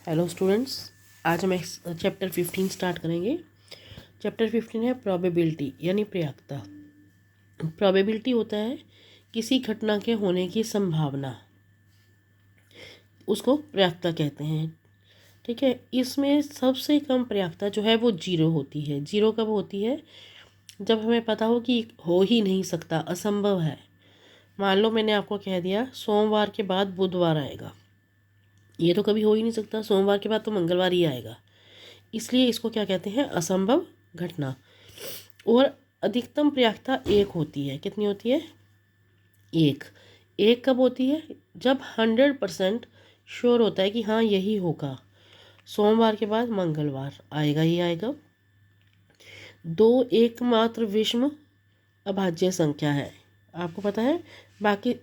Hello students, आज हम chapter 15 start करेंगे। चैप्टर 15 है प्रोबेबिलिटी यानी प्रयाक्ता। प्रोबेबिलिटी होता है किसी घटना के होने की संभावना, उसको प्रयाक्ता कहते हैं। ठीक है, इसमें सबसे कम प्रयाक्ता जो है वो जीरो होती है। जीरो कब होती है? जब हमें पता हो कि हो ही नहीं सकता, असंभव है। मान लो मैंने आपको कह दिया सोमवार के बाद बुधवार आएगा, ये तो कभी हो ही नहीं सकता। सोमवार के बाद तो मंगलवार ही आएगा, इसलिए इसको क्या कहते हैं? असंभव घटना। और अधिकतम प्रयाक्ता एक होती है। कितनी होती है? एक। एक कब होती है? जब 100% श्योर होता है कि हाँ यही होगा, सोमवार के बाद मंगलवार आएगा ही आएगा। दो एकमात्र विषम अभाज्य संख्या है, आपको पता है। बाकी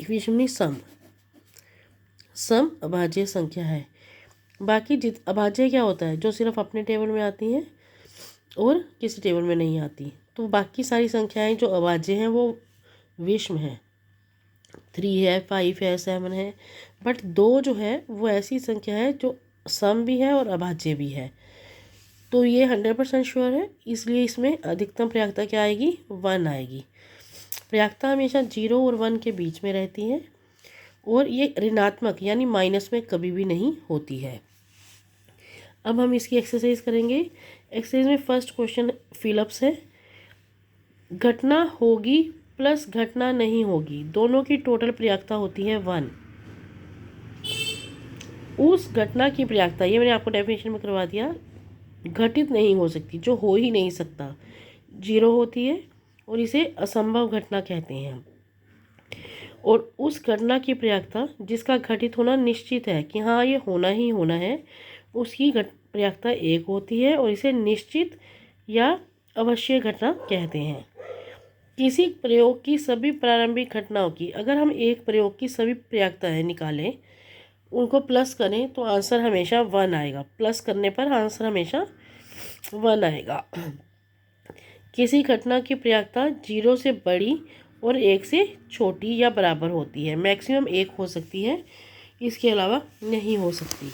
विषम नहीं, सम अभाज्य संख्या है। बाकी अभाज्य क्या होता है? जो सिर्फ अपने टेबल में आती हैं और किसी टेबल में नहीं आती। तो बाकी सारी संख्याएं जो अभाज्य हैं वो विषम हैं। 3 है, 5 है, 7 है। बट 2 जो है वो ऐसी संख्या है जो सम भी है और अभाज्य भी है। तो ये 100% श्योर है, इसलिए इसमें अधिकतम प्रयाक्ता क्या आएगी? 1 आएगी। प्रयाक्ता हमेशा 0 और 1 के बीच में रहती है और ये ऋणात्मक यानी माइनस में कभी भी नहीं होती है। अब हम इसकी एक्सरसाइज करेंगे। एक्सरसाइज में फर्स्ट क्वेश्चन फिलअप्स है। घटना होगी प्लस घटना नहीं होगी, दोनों की टोटल प्रयाक्ता होती है 1। उस घटना की प्रयाक्ता, ये मैंने आपको डेफिनेशन में करवा दिया, घटित नहीं हो सकती, जो हो ही नहीं सकता, 0 होती है और इसे असंभव घटना कहते हैं। और उस घटना की प्रयाक्ता जिसका घटित होना निश्चित है कि हाँ ये होना ही होना है, उसकी प्रयाक्ता 1 होती है और इसे निश्चित या अवश्य घटना कहते हैं। किसी प्रयोग की सभी प्रारंभिक घटनाओं की, अगर हम एक प्रयोग की सभी प्रयाक्ताएं निकालें, उनको प्लस करें तो आंसर हमेशा 1 आएगा। प्लस करने पर आंसर हमेशा 1 आएगा। किसी घटना की प्रयाक्ता 0 से बड़ी और 1 से छोटी या बराबर होती है। मैक्सिमम 1 हो सकती है, इसके अलावा नहीं हो सकती।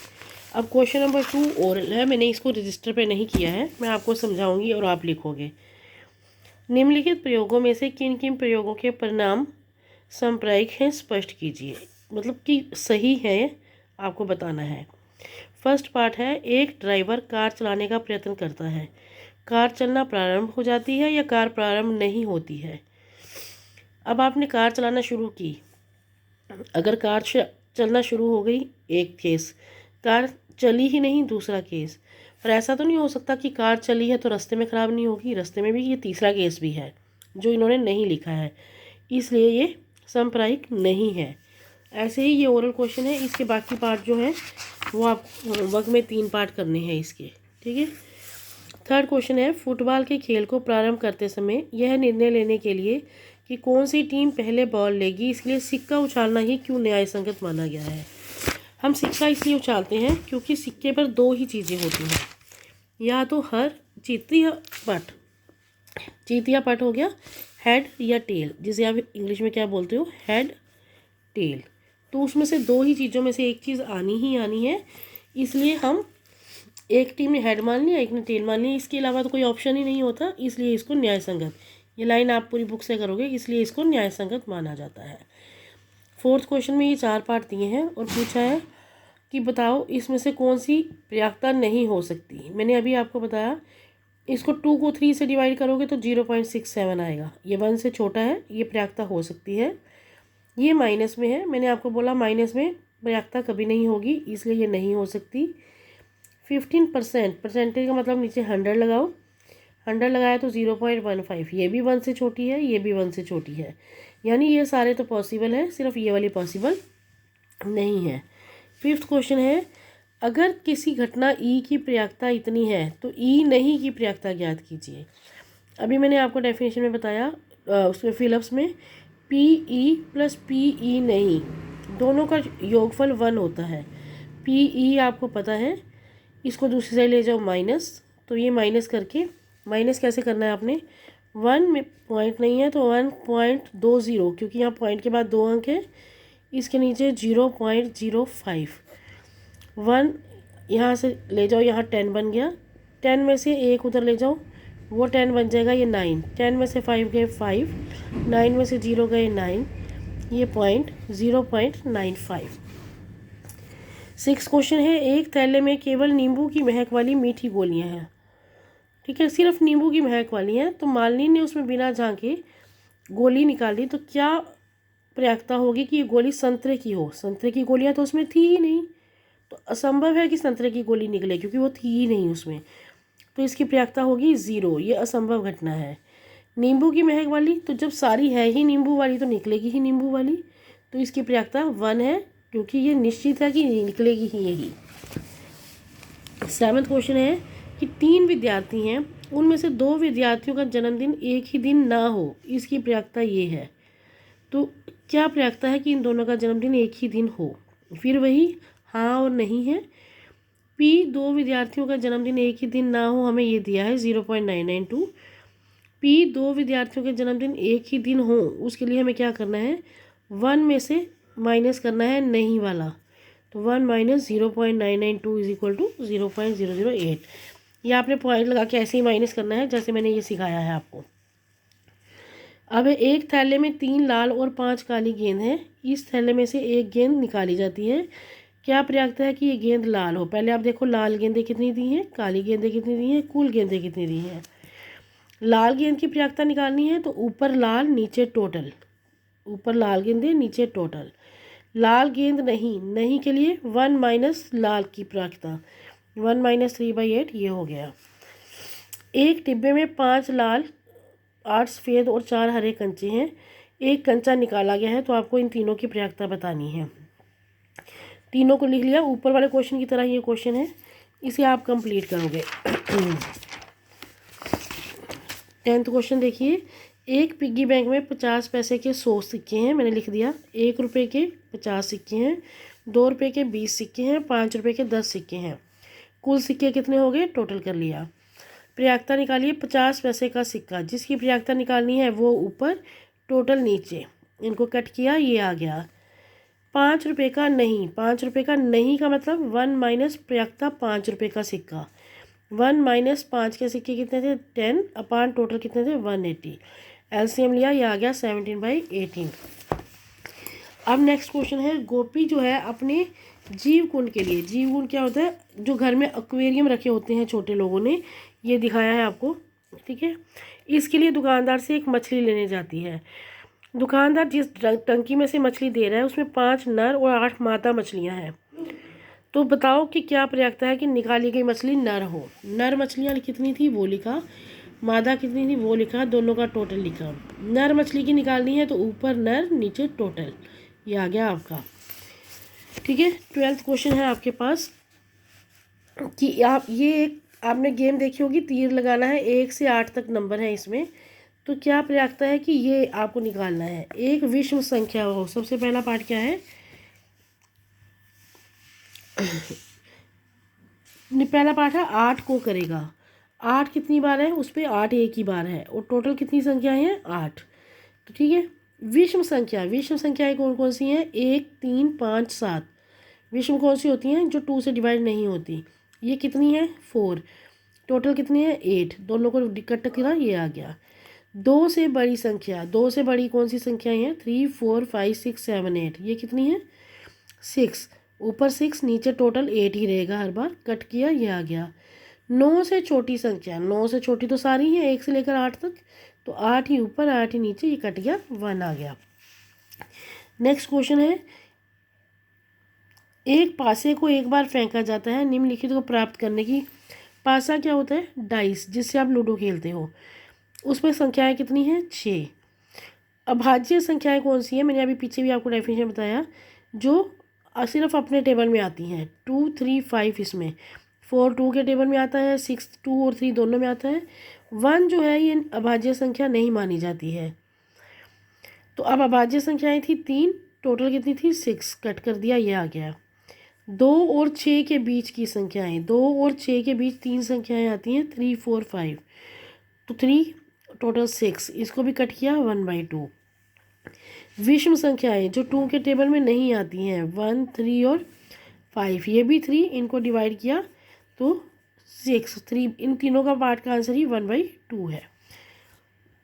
अब क्वेश्चन नंबर 2 ओरल है, मैंने इसको रजिस्टर पे नहीं किया है, मैं आपको समझाऊंगी और आप लिखोगे। निम्नलिखित प्रयोगों में से किन किन प्रयोगों के परिणाम सांप्रायिक हैं, स्पष्ट कीजिए। मतलब कि सही है, आपको बताना है। फर्स्ट पार्ट है, एक ड्राइवर कार चलाने का प्रयत्न करता है। कार चलना प्रारंभ हो जाती है या कार प्रारंभ नहीं होती है। अब आपने कार चलाना शुरू की, अगर कार चलना शुरू हो गई, एक केस। कार चली ही नहीं, दूसरा केस। पर ऐसा तो नहीं हो सकता कि कार चली है तो रास्ते में ख़राब नहीं होगी, रास्ते में भी, ये तीसरा केस भी है जो इन्होंने नहीं लिखा है, इसलिए ये सांप्रायिक नहीं है। ऐसे ही ये ओरल क्वेश्चन है, इसके बाकी पार्ट जो है वो आप होमवर्क में 3 पार्ट करने हैं इसके। ठीक है। थर्ड क्वेश्चन है, फुटबॉल के खेल को प्रारंभ करते समय यह निर्णय लेने के लिए कि कौन सी टीम पहले बॉल लेगी, इसके लिए सिक्का उछालना ही क्यों न्याय संगत माना गया है। हम सिक्का इसलिए उछालते हैं क्योंकि सिक्के पर 2 ही चीज़ें होती हैं, या तो हर जीत या पट। जीत या पट हो गया, हेड या टेल, जिसे आप इंग्लिश में क्या बोलते हो? Head, tail. तो उसमें से 2 ही चीज़ों में से एक चीज़ आनी ही आनी है, इसलिए हम एक टीम ने हेड मान लिया, एक ने टेल मान लिया, इसके अलावा तो कोई ऑप्शन ही नहीं होता, इसलिए इसको न्याय संगत, ये लाइन आप पूरी बुक से करोगे, इसलिए इसको न्याय संगत माना जाता है। फोर्थ क्वेश्चन में ये 4 पार्ट दिए हैं और पूछा है कि बताओ इसमें से कौन सी प्रयाक्ता नहीं हो सकती। मैंने अभी आपको बताया, इसको 2 को 3 से डिवाइड करोगे तो 0.67 आएगा। ये 1 से छोटा है, ये प्रयाक्ता हो सकती है। ये माइनस में है, मैंने आपको बोला माइनस में प्रयाक्ता कभी नहीं होगी, इसलिए ये नहीं हो सकती। 15%, परसेंटेज का मतलब नीचे 100 लगाओ, 100 लगाया तो 0.15, ये भी 1 से छोटी है, ये भी 1 से छोटी है, यानी ये सारे तो पॉसिबल है, सिर्फ ये वाली पॉसिबल नहीं है। फिफ्थ क्वेश्चन है, अगर किसी घटना ई की प्रयाक्ता इतनी है तो ई नहीं की प्रयाक्ता ज्ञात कीजिए। अभी मैंने आपको डेफिनेशन में बताया, उसमें फिलअप्स में, P E plus P E नहीं, दोनों का योगफल 1 होता है। पी ई आपको पता है, इसको दूसरी साइड ले जाओ माइनस, तो ये माइनस करके, माइनस कैसे करना है आपने, 1 में पॉइंट नहीं है तो 1.20, क्योंकि यहाँ पॉइंट के बाद 2 अंक है, इसके नीचे 0.05, 1 यहाँ से ले जाओ, यहाँ 10 बन गया, 10 में से एक उधर ले जाओ, वो 10 बन जाएगा, ये 9, 10 में से 5 गए 5, 9 में से 0 गए 9, ये पॉइंट 0.95। 6 क्वेश्चन है, एक थैले में केवल नींबू की महक वाली मीठी गोलियां हैं। ठीक है, सिर्फ नींबू की महक वाली हैं। तो मालिनी ने उसमें बिना झांके गोली निकाली, तो क्या प्रयाक्ता होगी कि ये गोली संतरे की हो। संतरे की गोलियां तो उसमें थी ही नहीं, तो असंभव है कि संतरे की गोली निकले, क्योंकि वो थी ही नहीं उसमें। तो इसकी प्रयाक्ता होगी 0, ये असंभव घटना है। नींबू की महक वाली, तो जब सारी है ही नींबू वाली तो निकलेगी ही नींबू वाली, तो इसकी प्रयाक्ता 1 है, क्योंकि ये निश्चित है कि निकलेगी ही यही। 7वां क्वेश्चन है कि 3 विद्यार्थी हैं, उनमें से 2 विद्यार्थियों का जन्मदिन एक ही दिन ना हो, इसकी प्रयाक्ता ये है। तो क्या प्रयाक्ता है कि इन दोनों का जन्मदिन एक ही दिन हो। फिर वही हाँ और नहीं है। P 2 विद्यार्थियों का जन्मदिन एक ही दिन ना हो, हमें ये दिया है 0.992। P 2 विद्यार्थियों के जन्मदिन एक ही दिन हो, उसके लिए हमें क्या करना है, 1 में से माइनस करना है नहीं वाला। तो 1 माइनस 0.992 इज इक्वल टू 0.008। ये आपने पॉइंट लगा के ऐसे ही माइनस करना है, जैसे मैंने ये सिखाया है आपको। अब एक थैले में 3 लाल और 5 काली गेंद है। इस थैले में से एक गेंद निकाली जाती है। क्या प्रयाक्ता है कि ये गेंद लाल हो। पहले आप देखो लाल गेंदें कितनी दी हैं, काली गेंदें कितनी दी हैं, कुल गेंदें कितनी दी हैं। लाल गेंद की प्रयाक्ता निकालनी है, तो ऊपर लाल नीचे टोटल, ऊपर लाल गेंदें नीचे टोटल। लाल गेंद नहीं, नहीं के लिए 1 माइनस लाल की प्रयाक्ता, 1 माइनस 3/8, ये हो गया। एक डिब्बे में 5 लाल, 8 सफ़ेद और 4 हरे कंचे हैं। एक कंचा निकाला गया है, तो आपको इन तीनों की प्रयाक्ता बतानी है। तीनों को लिख लिया, ऊपर वाले क्वेश्चन की तरह ये क्वेश्चन है, इसे आप कंप्लीट करोगे। 10th क्वेश्चन देखिए, एक पिग्गी बैंक में 50 पैसे के 100 सिक्के हैं, मैंने लिख दिया। 1 रुपये के 50 सिक्के हैं, 2 रुपये के 20 सिक्के हैं, 5 रुपये के 10 सिक्के हैं। कुल सिक्के कितने हो गए, टोटल कर लिया। प्रयाक्ता निकालिए 50 पैसे का सिक्का, जिसकी प्रयाक्ता निकालनी है वो ऊपर, टोटल नीचे। इनको कट किया, ये आ गया। 5 रुपये का नहीं, 5 रुपये का नहीं का मतलब 1 माइनस प्रयाक्ता 5 रुपये का सिक्का। 1 माइनस 5 के सिक्के कितने थे, 10, अपान टोटल कितने थे, 180। एलसीएम लिया, ये आ गया 17/18। अब नेक्स्ट क्वेश्चन है, गोपी जो है अपने जीव कुंड के लिए, जीव कुंड क्या होता है, जो घर में एक्वेरियम रखे होते हैं छोटे लोगों ने, ये दिखाया है आपको। ठीक है, इसके लिए दुकानदार से एक मछली लेने जाती है। दुकानदार जिस टंकी में से मछली दे रहा है उसमें 5 नर और 8 मादा मछलियां हैं। तो बताओ कि क्या प्रयाक्ता है कि निकाली गई मछली नर हो। नर मछलियां कितनी थी वो लिखा, मादा कितनी थी वो लिखा, दोनों का टोटल लिखा। नर मछली की निकालनी है, तो ऊपर नर नीचे टोटल, ये आ गया आपका। ठीक है, 12th क्वेश्चन है आपके पास कि आप ये एक आपने गेम देखी होगी, तीर लगाना है, 1 से 8 तक नंबर है इसमें। तो क्या प्रयाक्ता है कि ये आपको निकालना है, एक विषम संख्या हो। सबसे पहला पार्ट क्या है, पहला पार्ट है 8 को करेगा। 8 कितनी बार है, उस पर 8 एक ही बार है, और टोटल कितनी संख्याएं हैं, 8। तो ठीक है, विषम संख्या, विषम संख्याएं कौन कौन सी हैं, 1, 3, 5, 7। विषम कौन सी होती हैं, जो 2 से डिवाइड नहीं होती। ये कितनी है, 4। टोटल कितनी है, 8। दोनों को इकट्ठा किया, ये आ गया। 2 से बड़ी संख्या, 2 से बड़ी कौन सी संख्याएं हैं, 3, 4, 5, 6, 7, 8। ये कितनी है, 6। ऊपर 6 नीचे टोटल 8 ही रहेगा हर बार, कट किया, ये आ गया। 9 से छोटी संख्या, 9 से छोटी तो सारी हैं 1 से लेकर 8 तक, तो 8 ही ऊपर 8 ही नीचे, ये कट गया, 1 आ गया। नेक्स्ट क्वेश्चन है, एक पासे को एक बार फेंका जाता है निम्नलिखित को प्राप्त करने की। पासा क्या होता है, डाइस, जिससे आप लूडो खेलते हो। उसमें संख्याएं कितनी हैं, 6। अभाज्य संख्याएं कौन सी है, मैंने अभी पीछे भी आपको डेफिनेशन बताया, जो सिर्फ अपने टेबल में आती हैं। 2, 3, 5 इसमें, 4 2 के टेबल में आता है, 6 2 और 3 दोनों में आता है। 1 जो है ये अभाज्य संख्या नहीं मानी जाती है। तो अब अभाज्य संख्याएं थी 3, टोटल कितनी थी, 6, कट कर दिया, ये आ गया। 2 और 6 के बीच की संख्याएं, 2 और 6 के बीच 3 संख्याएं आती हैं, 3, 4, 5। तो 3 टोटल 6, इसको भी कट किया, 1/2। विषम संख्याएं जो 2 के टेबल में नहीं आती हैं, 1, 3 और 5, ये भी 3, इनको डिवाइड किया तो 6, 3, इन तीनों का पार्ट का आंसर ही 1/2 है।